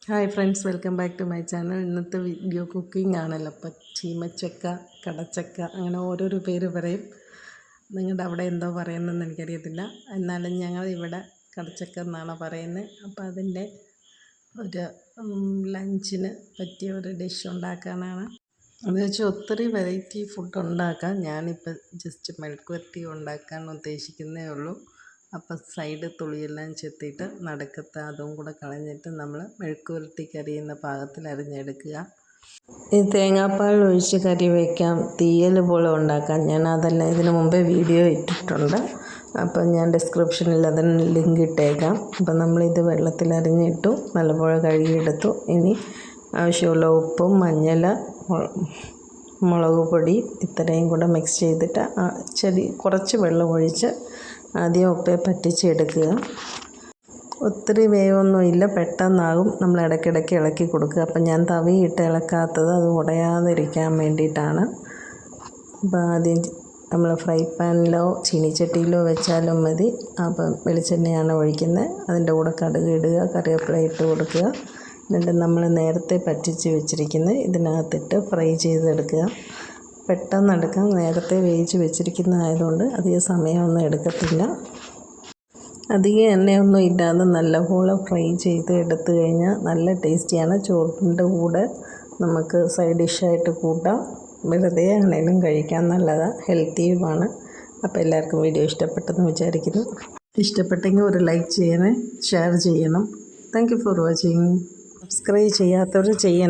Hi friends, welcome back to my channel. ഇന്നത്തെ video cooking ആണല്ലോ. അപ്പം ചീമച്ചക്ക, കടച്ചക്ക, അങ്ങനെ ഓരോരോ പേര് പറയും. നിങ്ങളുടെ അവിടെ എന്തോ പറയുന്നതെന്ന് എനിക്കറിയത്തില്ല. എന്നാലും ഞങ്ങൾ ഇവിടെ കടച്ചക്ക എന്നാണ് പറയുന്നത്. അപ്പോൾ അതിൻ്റെ ഒരു ലഞ്ചിന് പറ്റിയ ഒരു ഡിഷ് ഉണ്ടാക്കാനാണ്. അത് വെച്ച് ഒത്തിരി വെറൈറ്റി ഫുഡ് ഉണ്ടാക്കാം. ഞാനിപ്പോൾ ജസ്റ്റ് മെഴുക്ക് വരട്ടി ഉണ്ടാക്കാൻ ഉദ്ദേശിക്കുന്നേ ഉള്ളൂ. അപ്പം സൈഡ് തുളിയെല്ലാം ചെത്തിയിട്ട് നടുക്കത്തെ അതും കൂടെ കളഞ്ഞിട്ട് നമ്മൾ മെഴുക്ക് വരട്ടിക്ക് അരിയുന്ന പാകത്തിൽ അരിഞ്ഞെടുക്കുക. ഈ തേങ്ങാപ്പാൽ ഒഴിച്ച് കറി വയ്ക്കാം, തീയൽ പോലെ ഉണ്ടാക്കാം. ഞാൻ അതെല്ലാം ഇതിനു മുമ്പേ വീഡിയോ ഇട്ടിട്ടുണ്ട്. അപ്പം ഞാൻ ഡിസ്ക്രിപ്ഷനിൽ അതിന് ലിങ്ക് ഇട്ടേക്കാം. അപ്പം നമ്മളിത് വെള്ളത്തിൽ അരിഞ്ഞിട്ടു, നല്ലപോലെ കഴുകിയെടുത്തു. ഇനി ആവശ്യമുള്ള ഉപ്പും മഞ്ഞൾ, മുളക് പൊടി ഇത്രയും കൂടെ മിക്സ് ചെയ്തിട്ട് കുറച്ച് വെള്ളം ഒഴിച്ച് ആദ്യം ഉപ്പേ പറ്റിച്ചെടുക്കുക. ഒത്തിരി വേവൊന്നുമില്ല, പെട്ടെന്നാകും. നമ്മൾ ഇടയ്ക്കിടയ്ക്ക് ഇളക്കി കൊടുക്കുക. അപ്പം ഞാൻ തവിയിട്ട് ഇളക്കാത്തത് അത് ഉടയാതിരിക്കാൻ വേണ്ടിയിട്ടാണ്. അപ്പോൾ ആദ്യം നമ്മൾ ഫ്രൈ പാനിലോ ചീനിച്ചട്ടിയിലോ വെച്ചാലും മതി. അപ്പം വെളിച്ചെണ്ണയാണ് ഒഴിക്കുന്നത്. അതിൻ്റെ കൂടെ കടുക് ഇടുക, കറിവേപ്പില ഇട്ട് കൊടുക്കുക. എന്നിട്ട് നമ്മൾ നേരത്തെ പറ്റിച്ച് വെച്ചിരിക്കുന്നത് ഇതിനകത്തിട്ട് ഫ്രൈ ചെയ്തെടുക്കുക. പെട്ടെന്നെടുക്കാം. നേരത്തെ വേവിച്ച് വെച്ചിരിക്കുന്നതായതുകൊണ്ട് അധികം സമയമൊന്നും എടുക്കത്തില്ല. അധികം എണ്ണയൊന്നും ഇല്ലാതെ നല്ലപോലെ ഫ്രൈ ചെയ്ത് എടുത്തു കഴിഞ്ഞാൽ നല്ല ടേസ്റ്റിയാണ്. ചോറിൻ്റെ കൂടെ നമുക്ക് സൈഡ് ഡിഷായിട്ട് കൂട്ടാം. വെറുതെ ആണെങ്കിലും കഴിക്കാൻ നല്ലതാണ്, ഹെൽത്തിയുമാണ്. അപ്പോൾ എല്ലാവർക്കും വീഡിയോ ഇഷ്ടപ്പെട്ടെന്ന് വിചാരിക്കുന്നു. ഇഷ്ടപ്പെട്ടെങ്കിൽ ഒരു ലൈക്ക് ചെയ്യണേ, ഷെയർ ചെയ്യണം. Thank you for watching. Subscribe ചെയ്യാത്തവർ ചെയ്യണം.